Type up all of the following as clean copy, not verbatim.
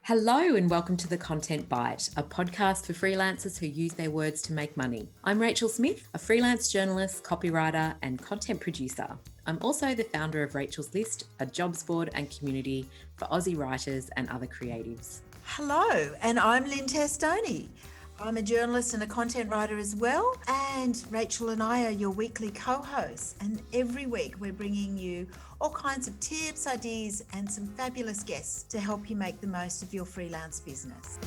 Hello and welcome to The Content Bite, a podcast for freelancers who use their words to make money. I'm Rachel Smith, a freelance journalist, copywriter, and content producer. I'm also the founder of Rachel's List, a jobs board and community for Aussie writers and other creatives. Hello, and I'm Lynne Testoni. I'm a journalist and a content writer as well, and Rachel and I are your weekly co-hosts, and every week we're bringing you all kinds of tips, ideas, and some fabulous guests to help you make the most of your freelance business.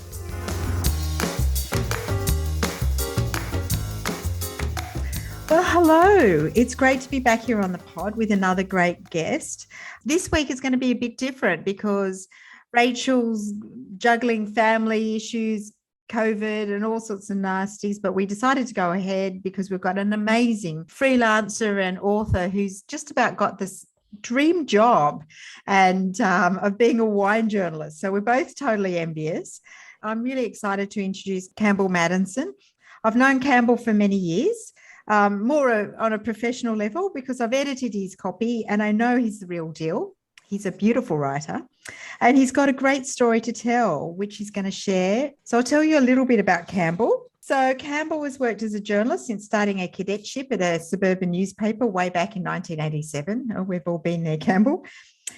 Well, hello. It's great to be back here on the pod with another great guest. This week is going to be a bit different because Rachel's juggling family issues, COVID and all sorts of nasties, but we decided to go ahead because we've got an amazing freelancer and author who's just about got this dream job and of being a wine journalist. So we're both totally envious. I'm really excited to introduce Campbell Mattinson. I've known Campbell for many years, more on a professional level because I've edited his copy and I know he's the real deal. He's a beautiful writer and he's got a great story to tell, which he's going to share. So I'll tell you a little bit about Campbell. So Campbell has worked as a journalist since starting a cadetship at a suburban newspaper way back in 1987. Oh, we've all been there, Campbell.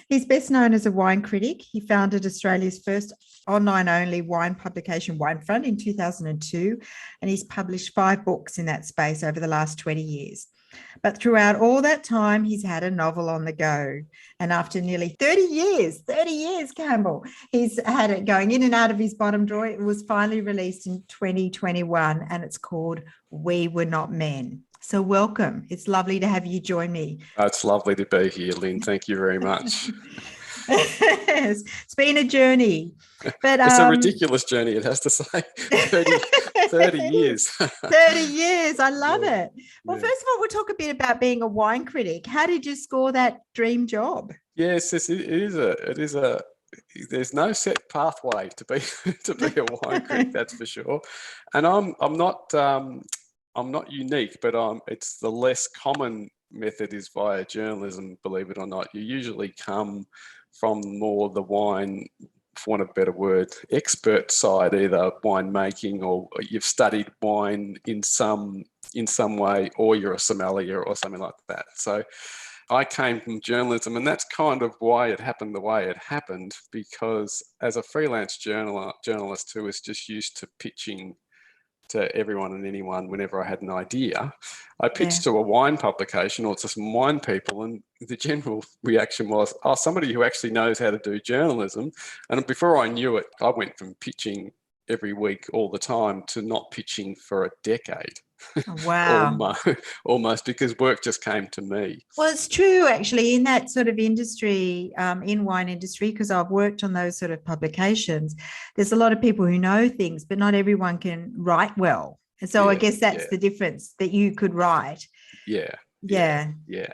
He's best known as a wine critic. He founded Australia's first online-only wine publication, Winefront, in 2002, and he's published 5 books in that space over the last 20 years. But throughout all that time, he's had a novel on the go. And after nearly 30 years, Campbell, he's had it going in and out of his bottom drawer. It was finally released in 2021, and it's called We Were Not Men. So welcome. It's lovely to have you join me. It's lovely to be here, Lynn. Thank you very much. It's been a journey. But it's a ridiculous journey, it has to say. 30 years. 30 years. I love it. Well, first of all, we'll talk a bit about being a wine critic. How did you score that dream job? Yes, it is a there's no set pathway to be a wine critic, that's for sure. And I'm not unique, but it's the less common method is via journalism, believe it or not. You usually come from more the wine, for want of a better word, expert side, either winemaking or you've studied wine in some way, or you're a sommelier or something like that. So I came from journalism, and that's kind of why it happened the way it happened, because as a freelance journalist who was just used to pitching to everyone and anyone whenever I had an idea, I pitched to a wine publication or to some wine people, and the general reaction was, oh, somebody who actually knows how to do journalism. And before I knew it, I went from pitching every week all the time to not pitching for a decade. Wow. Almost, because work just came to me. Well, it's true, actually, in that sort of industry, in wine industry, because I've worked on those sort of publications, there's a lot of people who know things, but not everyone can write well. And so I guess that's the difference, that you could write. Yeah,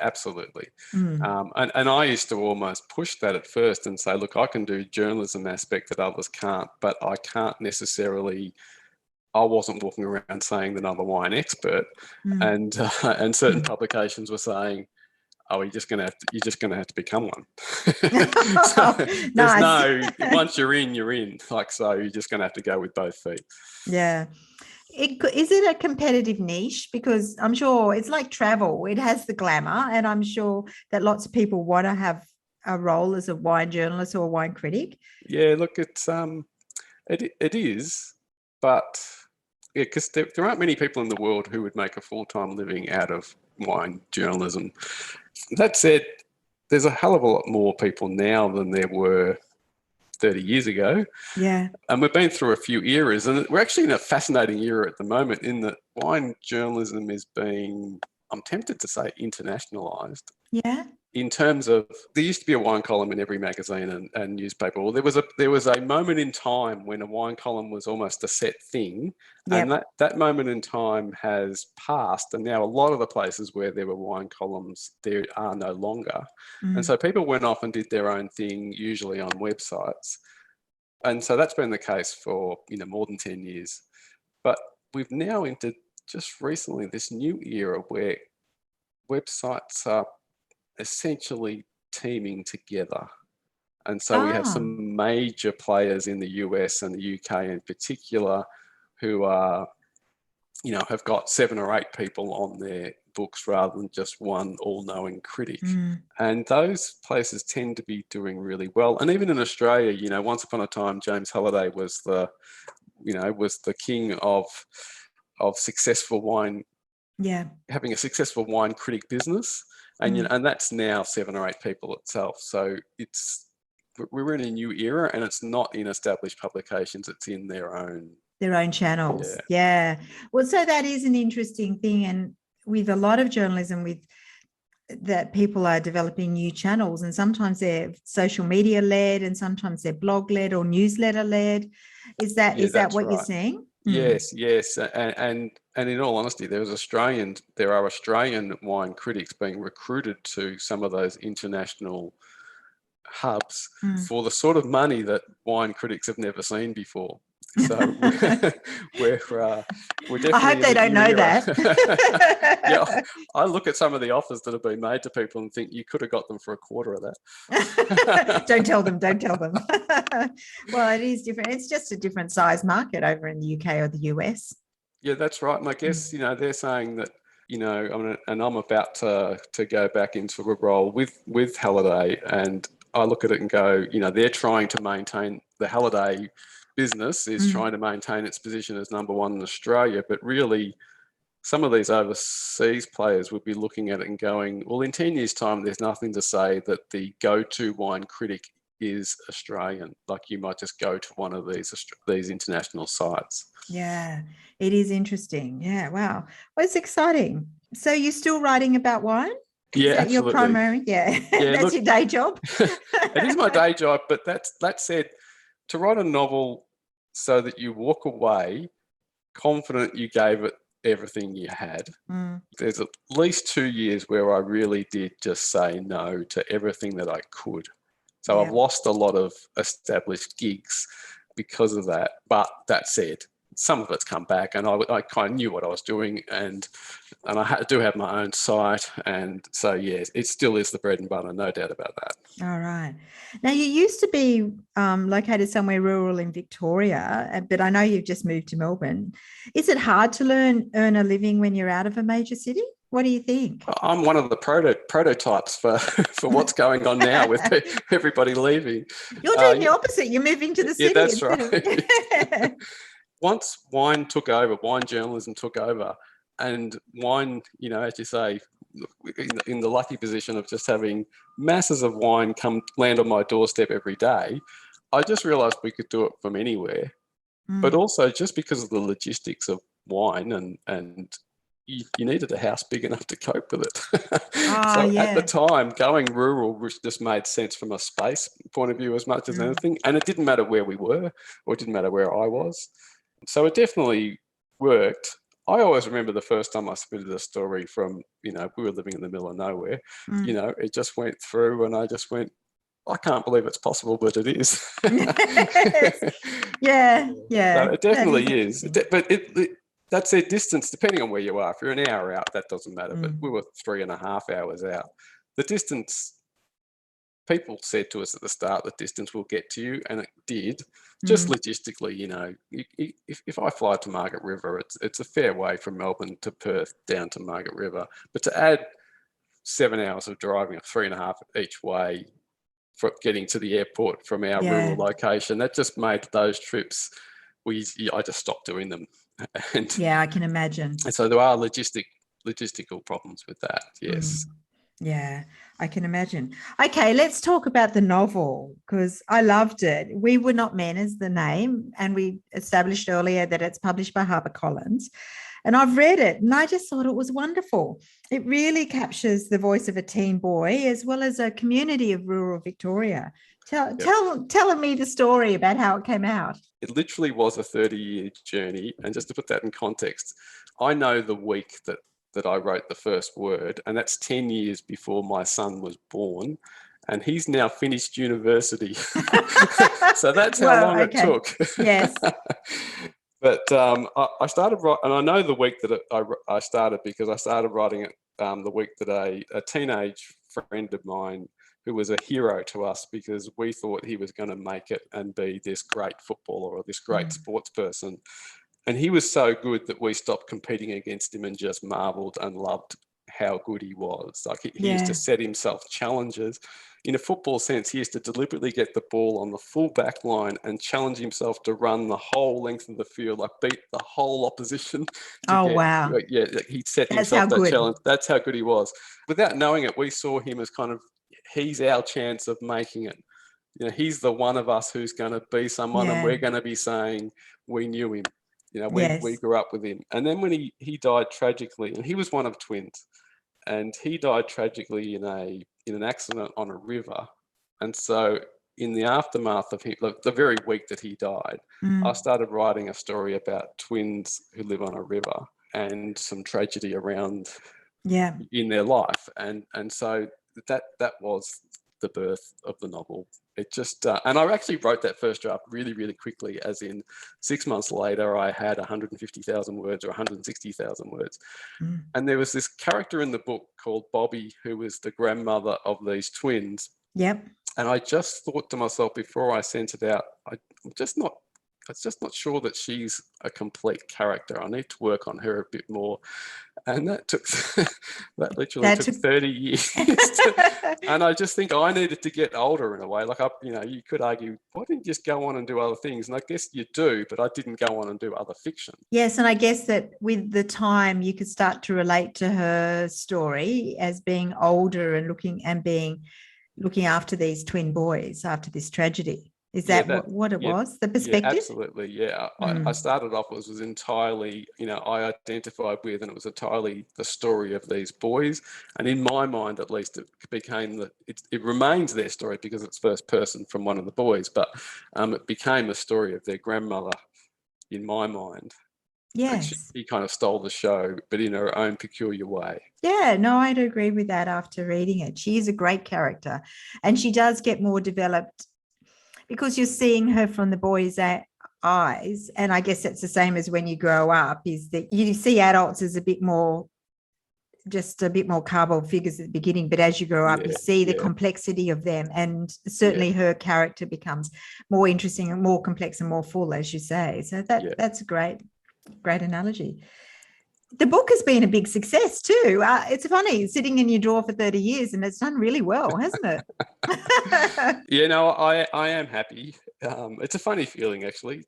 absolutely. And I used to almost push that at first and say, look, I can do journalism aspect that others can't, but I can't necessarily. I wasn't walking around saying that I'm a wine expert, and certain publications were saying, "Oh, you're just going to have to become one." Once you're in. Like, so you're just going to have to go with both feet. Yeah. Is it a competitive niche? Because I'm sure it's like travel. It has the glamour, and I'm sure that lots of people want to have a role as a wine journalist or a wine critic. Yeah, look, it's it is, but yeah, because there aren't many people in the world who would make a full-time living out of wine journalism. That said, there's a hell of a lot more people now than there were 30 years ago. Yeah. And we've been through a few eras, and we're actually in a fascinating era at the moment in that wine journalism is being, I'm tempted to say, internationalized. Yeah. In terms of, there used to be a wine column in every magazine and newspaper. Well, there was a moment in time when a wine column was almost a set thing, and that moment in time has passed. And now a lot of the places where there were wine columns, there are no longer. And so people went off and did their own thing, usually on websites. And so that's been the case for more than 10 years. But we've now entered just recently this new era where websites are essentially teaming together And so we have Ah, some major players in the US and the UK in particular who are, have got 7 or 8 people on their books rather than just one all-knowing critic. And those places tend to be doing really well. And even in Australia, once upon a time, James Halliday was the king of successful wine, having a successful wine critic business. And and that's now 7 or 8 people itself. So we're in a new era, and it's not in established publications, it's in their own channels. Yeah. Well, so that is an interesting thing. And with a lot of journalism, with that, people are developing new channels, and sometimes they're social media led, and sometimes they're blog led or newsletter led. Is that what you're saying? Yes. And in all honesty, there are Australian wine critics being recruited to some of those international hubs for the sort of money that wine critics have never seen before. So we're definitely. I hope they don't know that. Yeah, I look at some of the offers that have been made to people and think you could have got them for a quarter of that. Don't tell them. Well, it is different. It's just a different size market over in the UK or the US. Yeah, that's right. And I guess they're saying that and I'm about to go back into a role with Halliday, and I look at it and go, they're trying to maintain the Halliday business is trying to maintain its position as number 1 in Australia, but really some of these overseas players would be looking at it and going, well, in 10 years' time, there's nothing to say that the go-to wine critic is Australian. Like, you might just go to one of these international sites. Yeah, it is interesting. Yeah, wow. Well, it's exciting. So you're still writing about wine? Yeah, is that absolutely. Your primary? Yeah, that's your day job. It is my day job, but that said, to write a novel so that you walk away confident you gave it everything you had. There's at least 2 years where I really did just say no to everything that I could. So I've lost a lot of established gigs because of that. But that said, some of it's come back, and I kind of knew what I was doing, and I do have my own site, and so yes, it still is the bread and butter, no doubt about that. All right. Now, you used to be located somewhere rural in Victoria, but I know you've just moved to Melbourne. Is it hard to earn a living when you're out of a major city? What do you think? I'm one of the prototypes for what's going on now with everybody leaving. You're doing the opposite. You're moving to the city. Yeah, that's right. Once wine journalism took over, and wine, as you say, in the lucky position of just having masses of wine come land on my doorstep every day, I just realised we could do it from anywhere. But also just because of the logistics of wine, and you needed a house big enough to cope with it. At the time, going rural just made sense from a space point of view as much as anything. And it didn't matter where we were, or it didn't matter where I was. So it definitely worked. I always remember the first time I submitted a story from, we were living in the middle of nowhere, it just went through, and I just went, I can't believe it's possible, but it is. Yeah. So it definitely is. But that's their distance, depending on where you are. If you're an hour out, that doesn't matter. But we were 3.5 hours out. The distance, people said to us at the start, the distance will get to you, and it did. Just logistically, if I fly to Margaret River, it's a fair way from Melbourne to Perth down to Margaret River. But to add 7 hours of driving, or 3.5 each way, for getting to the airport from our rural location, that just made those trips. I just stopped doing them. And I can imagine. And so there are logistical problems with that. Yes. Yeah, I can imagine. Okay, let's talk about the novel, because I loved it. We Were Not Men is the name, and we established earlier that it's published by HarperCollins. And I've read it, and I just thought it was wonderful. It really captures the voice of a teen boy as well as a community of rural Victoria. Tell me the story about how it came out. It literally was a 30-year journey. And just to put that in context, I know the week that I wrote the first word, and that's 10 years before my son was born, and he's now finished university. So that's how long it took. Yes. But I started writing, and I know the week that I started, because I started writing it the week that a teenage friend of mine who was a hero to us because we thought he was going to make it and be this great footballer or this great sports person. And he was so good that we stopped competing against him and just marveled and loved how good he was. Like he used to set himself challenges. In a football sense, he used to deliberately get the ball on the full back line and challenge himself to run the whole length of the field, like beat the whole opposition. Wow. Yeah, he'd set himself that challenge. That's how good he was. Without knowing it, we saw him as kind of, he's our chance of making it. You know, he's the one of us who's going to be someone and we're going to be saying we knew him. You know, we grew up with him. And then when he died tragically, and he was one of twins, and he died tragically in an accident on a river. And so in the aftermath of him, the very week that he died, I started writing a story about twins who live on a river and some tragedy around in their life. And so that was the birth of the novel. It just, and I actually wrote that first draft really, really quickly, as in 6 months later, I had 150,000 words or 160,000 words. And there was this character in the book called Bobby, who was the grandmother of these twins. Yep. And I just thought to myself before I sent it out, I'm just not sure that she's a complete character. I need to work on her a bit more. And that literally took 30 years. And I just think I needed to get older in a way. Like, you could argue, why didn't you just go on and do other things? And I guess you do, but I didn't go on and do other fiction. Yes, and I guess that with the time you could start to relate to her story as being older and looking after these twin boys after this tragedy. Is that what it was? The perspective? Yeah, absolutely. Yeah. I started off, it was entirely, I identified with, and it was entirely the story of these boys. And in my mind, at least, it became it remains their story because it's first person from one of the boys, but it became a story of their grandmother in my mind. Yes. She kind of stole the show, but in her own peculiar way. Yeah, no, I'd agree with that after reading it. She is a great character, and she does get more developed because you're seeing her from the boys' eyes. And I guess that's the same as when you grow up, is that you see adults as a bit more cardboard figures at the beginning, but as you grow up, you see the complexity of them. And certainly her character becomes more interesting and more complex and more full, as you say. So that's a great analogy. The book has been a big success too. It's funny, sitting in your drawer for 30 years and it's done really well, hasn't it? I am happy. It's a funny feeling, actually.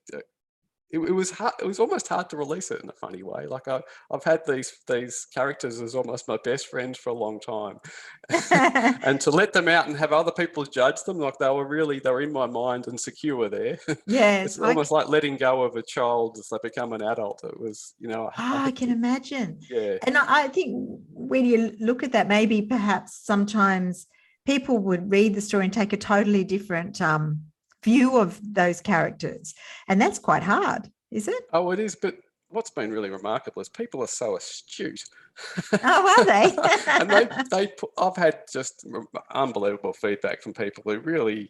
It was hard. It was almost hard to release it in a funny way. Like I've had these characters as almost my best friends for a long time, and to let them out and have other people judge them, like they were in my mind and secure there. Yes, it's almost like letting go of a child as they become an adult. It was, I can imagine. Yeah, and I think when you look at that, maybe perhaps sometimes people would read the story and take a totally different view of those characters, and that's quite hard, is it? Oh, it is. But what's been really remarkable is people are so astute. Oh, are they? And I've had just unbelievable feedback from people who really,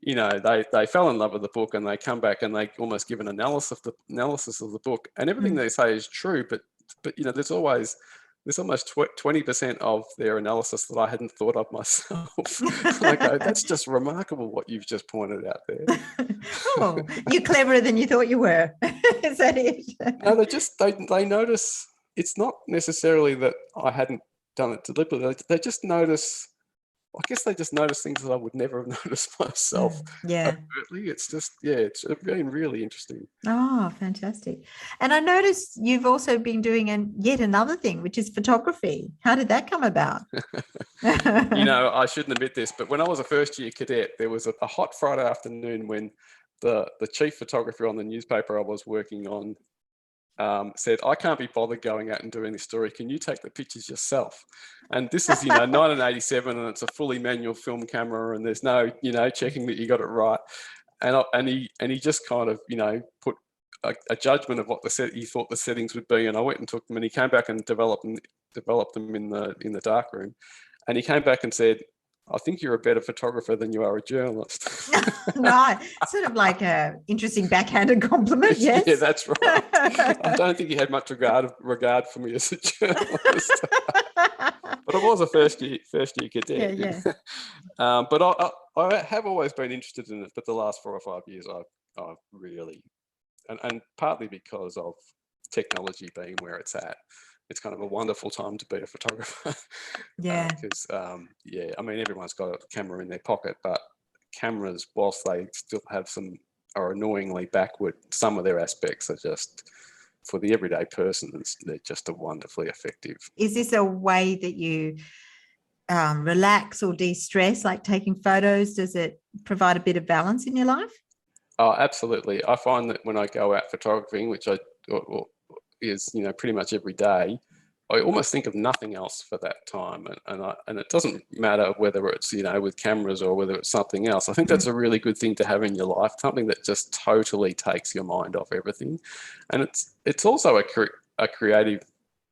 they fell in love with the book, and they come back and they almost give an analysis of the book, and everything they say is true, but there's almost 20% of their analysis that I hadn't thought of myself. I go, that's just remarkable what you've just pointed out there. Oh, you're cleverer than you thought you were. Is that it? No, they notice. It's not necessarily that I hadn't done it deliberately. They just notice. I guess they just notice things that I would never have noticed myself. Overtly. It's just, it's been really interesting. Oh, fantastic. And I noticed you've also been doing yet another thing, which is photography. How did that come about? I shouldn't admit this, but when I was a first year cadet, there was a hot Friday afternoon when the chief photographer on the newspaper I was working on said, I can't be bothered going out and doing this story. Can you take the pictures yourself? And this is, 1987, and it's a fully manual film camera, and there's no, checking that you got it right. And he just kind of, put a judgment of what he thought the settings would be. And I went and took them, and he came back and developed them in the darkroom. And he came back and said, I think you're a better photographer than you are a journalist. No, sort of like a interesting backhanded compliment, yes. Yeah, that's right. I don't think he had much regard for me as a journalist. But But I was a first year cadet. Yeah. But I have always been interested in it. But the last 4 or 5 years, I've really, and partly because of technology being where it's at, it's kind of a wonderful time to be a photographer. Yeah. Because I mean, everyone's got a camera in their pocket, but cameras, whilst they still have are annoyingly backward, some of their aspects are just, for the everyday person, they're just wonderfully effective. Is this a way that you relax or de-stress, like taking photos? Does it provide a bit of balance in your life? Oh, absolutely. I find that when I go out photographing, which is pretty much every day, I almost think of nothing else for that time, and it doesn't matter whether it's with cameras or whether it's something else. I think that's a really good thing to have in your life, something that just totally takes your mind off everything, and it's also a creative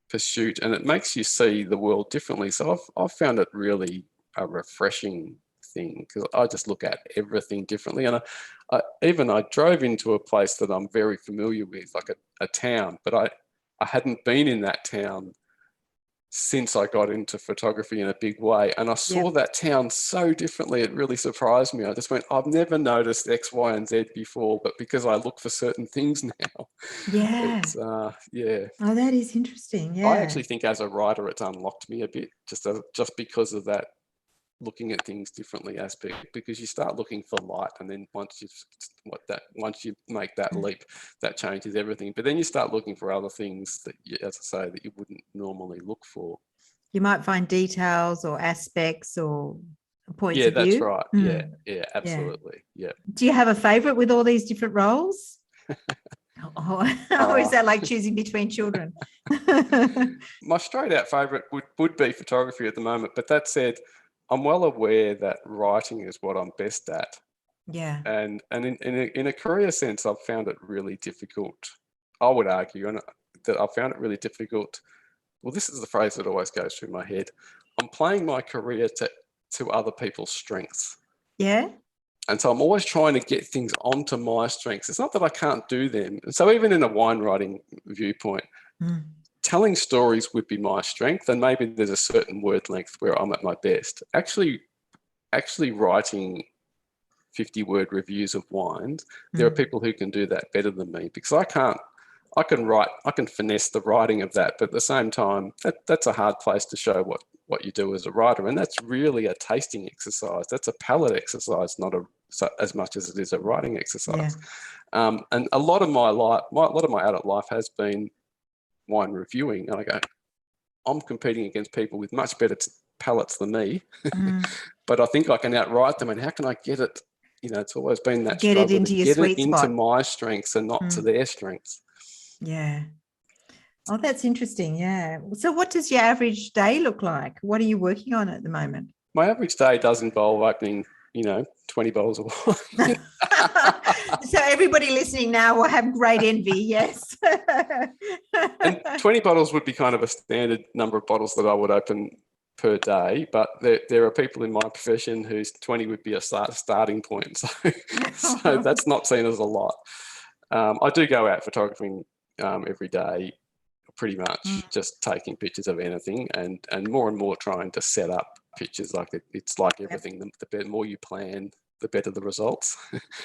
pursuit, and it makes you see the world differently. So I've found it really a refreshing thing, because I just look at everything differently. And I drove into a place that I'm very familiar with, like a town, but I hadn't been in that town since I got into photography in a big way. And I saw that town so differently, it really surprised me. I just went, I've never noticed X, Y, and Z before, but because I look for certain things now. Yeah. It's, Oh, that is interesting. Yeah. I actually think as a writer, it's unlocked me a bit, just because of that looking at things differently aspect, because you start looking for light, and then once you make that leap, that changes everything. But then you start looking for other things that as I say, that you wouldn't normally look for. You might find details or aspects or points of view. Yeah, that's right. Yeah, absolutely. Yeah. Do you have a favorite with all these different roles? Or is that like choosing between children? My straight out favorite would be photography at the moment, but that said, I'm well aware that writing is what I'm best at. Yeah. And in a career sense, I've found it really difficult. I would argue that I found it really difficult. Well, this is the phrase that always goes through my head. I'm playing my career to other people's strengths. Yeah. And so I'm always trying to get things onto my strengths. It's not that I can't do them. And so even in a wine writing viewpoint, telling stories would be my strength, and maybe there's a certain word length where I'm at my best. Actually writing 50-word reviews of wines, there are people who can do that better than me, because I can finesse the writing of that, but at the same time, that's a hard place to show what you do as a writer, and that's really a tasting exercise. That's a palate exercise, not as much as it is a writing exercise. Yeah. And a lot of my adult life has been wine reviewing, and I go, I'm competing against people with much better palates than me, but I think I can outwrite them. And how can I get it? It's always been that get struggle it into to your get sweet it spot. into my strengths and not to their strengths. Yeah. Oh, that's interesting. Yeah. So what does your average day look like? What are you working on at the moment? My average day does involve opening, 20 bottles of wine. So everybody listening now will have great envy. Yes. And 20 bottles would be kind of a standard number of bottles that I would open per day, but there are people in my profession whose 20 would be a starting point. So that's not seen as a lot. I do go out photographing every day, pretty much just taking pictures of anything, and more trying to set up pictures. Like it's like everything, the more you plan, the better the results.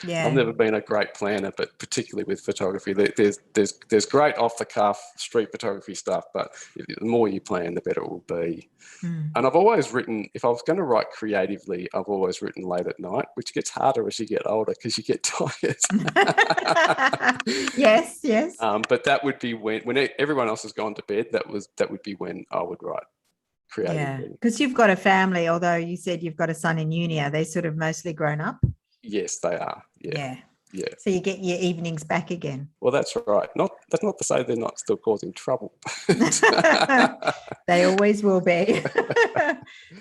Yeah. I've never been a great planner, but particularly with photography, there's great off the cuff street photography stuff, but the more you plan, the better it will be. And I've always written, if I was going to write creatively, I've always written late at night, which gets harder as you get older because you get tired. Yes. But that would be when everyone else has gone to bed. That would be when I would write creatively. Yeah, because you've got a family, although you said you've got a son in uni. Are they sort of mostly grown up? Yes, they are. Yeah. So you get your evenings back again. Well, that's right. That's not to say they're not still causing trouble. They always will be.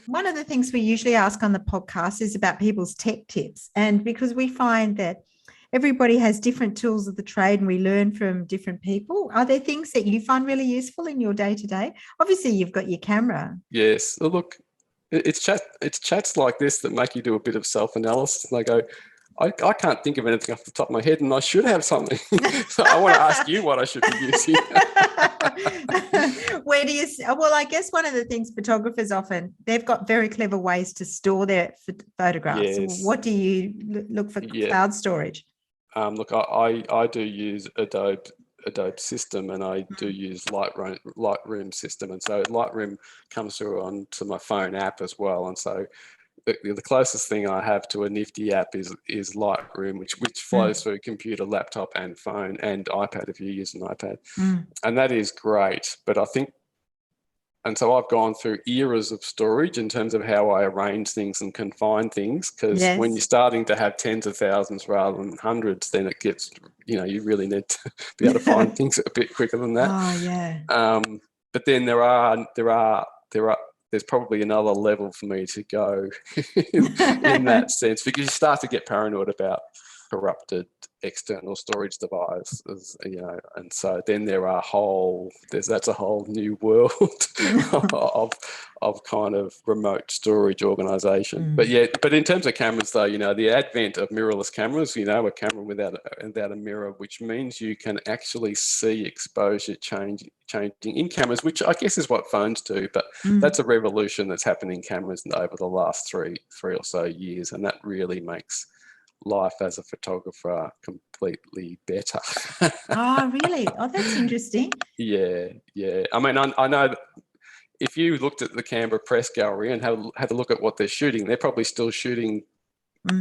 One of the things we usually ask on the podcast is about people's tech tips. And because we find that everybody has different tools of the trade and we learn from different people, are there things that you find really useful in your day-to-day? Obviously, you've got your camera. Yes. Look, it's chats like this that make you do a bit of self-analysis. And I go, I can't think of anything off the top of my head, and I should have something. So I want to ask you what I should be using. Where do you? Well, I guess one of the things photographers often, they've got very clever ways to store their photographs. Yes. What do you look for? Yeah. Cloud storage? Look, I do use Adobe system, and I do use Lightroom system, and so Lightroom comes through onto my phone app as well, and so the closest thing I have to a nifty app is Lightroom, which flows through computer, laptop, and phone, and iPad if you use an iPad, and that is great. But I think, and so I've gone through eras of storage in terms of how I arrange things and confine things, because when you're starting to have tens of thousands rather than hundreds, then it gets, you really need to be able to find things a bit quicker than that. Oh, yeah. But then there's probably another level for me to go in that sense, because you start to get paranoid about corrupted external storage devices, and so then that's a whole new world of kind of remote storage organization. But in terms of cameras though, the advent of mirrorless cameras, a camera without a mirror, which means you can actually see exposure changing in cameras, which I guess is what phones do, but that's a revolution that's happened in cameras over the last three or so years, and that really makes life as a photographer completely better. Oh, really? Oh, that's interesting. Yeah. I mean, I know that if you looked at the Canberra Press Gallery and had a look at what they're shooting, they're probably still shooting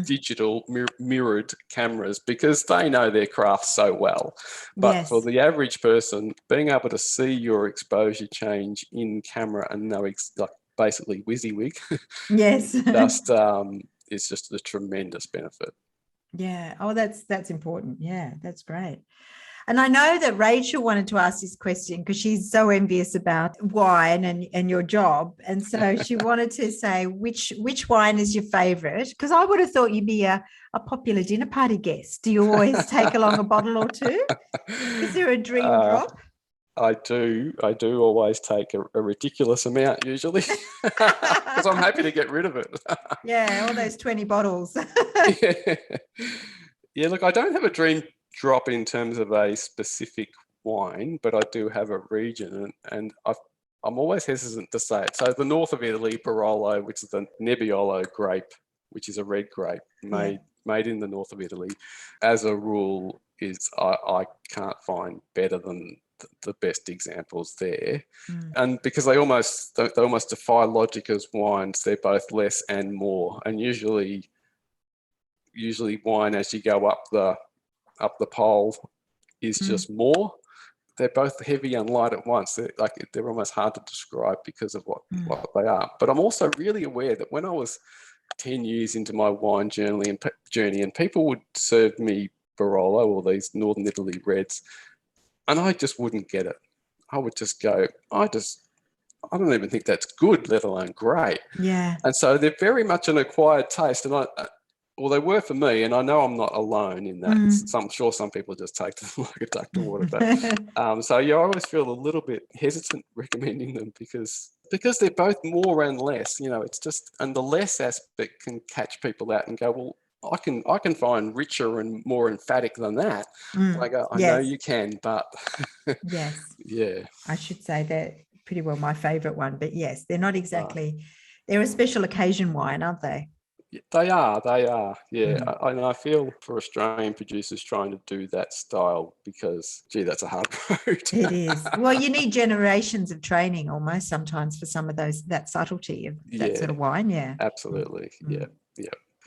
digital mirrored cameras, because they know their craft so well. But for the average person, being able to see your exposure change in camera and know like basically WYSIWYG, it's just a tremendous benefit. Yeah. Oh, that's important. Yeah, that's great. And I know that Rachel wanted to ask this question because she's so envious about wine and your job. And so she wanted to say, which wine is your favorite? Because I would have thought you'd be a popular dinner party guest. Do you always take along a bottle or two? Is there a dream drop? I do always take a ridiculous amount usually, because I'm happy to get rid of it. Yeah, all those 20 bottles. Yeah, look, I don't have a dream drop in terms of a specific wine, but I do have a region, and I'm always hesitant to say it. So the north of Italy, Barolo, which is the Nebbiolo grape, which is a red grape made in the north of Italy, as a rule, is I can't find better than the best examples there. And because they almost defy logic as wines, they're both less and more, and usually wine, as you go up the pole, is just more. They're both heavy and light at once. They're almost hard to describe because of what they are. But I'm also really aware that when I was 10 years into my wine journey and people would serve me Barolo or these Northern Italy reds, and I just wouldn't get it. I would just go, I don't even think that's good, let alone great. Yeah. And so they're very much an acquired taste. And they were for me, and I know I'm not alone in that. I'm sure some people just take them like a duck to water. But so I always feel a little bit hesitant recommending them because they're both more and less. It's just, and the less aspect can catch people out and go, well, I can find richer and more emphatic than that. I go, I know you can, but yes, yeah, I should say they're pretty well my favourite one. But yes, they're not exactly. They're a special occasion wine, aren't they? They are. Yeah, I feel for Australian producers trying to do that style because, gee, that's a hard road. It is. Well, you need generations of training almost sometimes for some of that subtlety of that sort of wine. Yeah, absolutely. Yeah.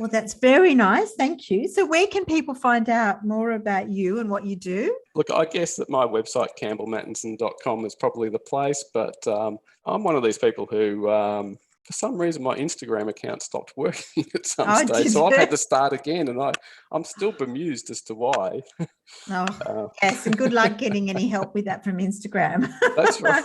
Well, that's very nice. Thank you. So where can people find out more about you and what you do? Look, I guess that my website, campbellmattinson.com, is probably the place, but I'm one of these people who, for some reason, my Instagram account stopped working at some stage. So I've had to start again, and I'm still bemused as to why. Yes, and good luck getting any help with that from Instagram. That's right.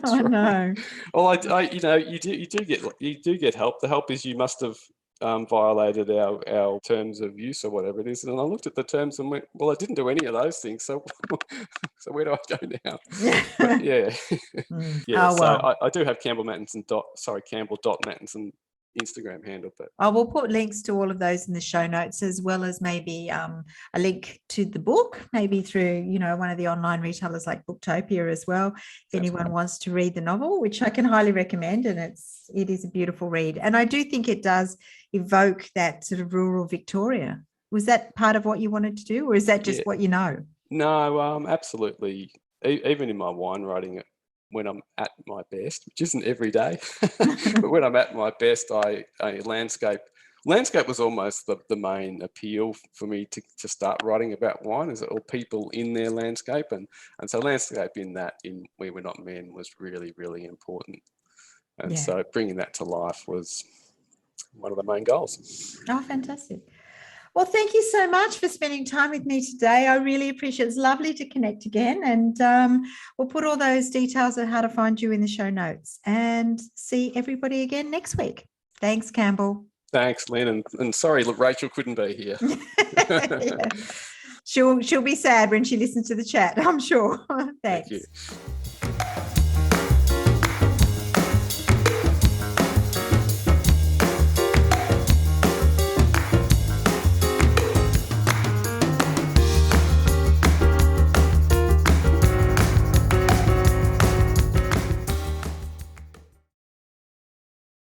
I know. Well, you do get help. The help is you must have violated our terms of use or whatever it is. And I looked at the terms and went, well, I didn't do any of those things. So where do I go now? But yeah. So I do have campbell.mattinson Instagram handle. But I will put links to all of those in the show notes, as well as maybe a link to the book, maybe through, one of the online retailers like Booktopia as well. If anyone wants to read the novel, which I can highly recommend, and it is a beautiful read. And I do think it does evoke that sort of rural Victoria. Was that part of what you wanted to do, or is that just what you know? No, absolutely. Even in my wine writing, when I'm at my best, which isn't every day, but when I'm at my best, landscape was almost the main appeal for me to start writing about wine, is all people in their landscape. And so landscape in We Were Not Men was really, really important. And so bringing that to life was one of the main goals. Oh, fantastic. Well, thank you so much for spending time with me today. I really appreciate it. It's lovely to connect again. And we'll put all those details on how to find you in the show notes, and see everybody again next week. Thanks, Campbell. Thanks, Lynne. And sorry, Rachel couldn't be here. She'll be sad when she listens to the chat, I'm sure. Thanks. Thank you.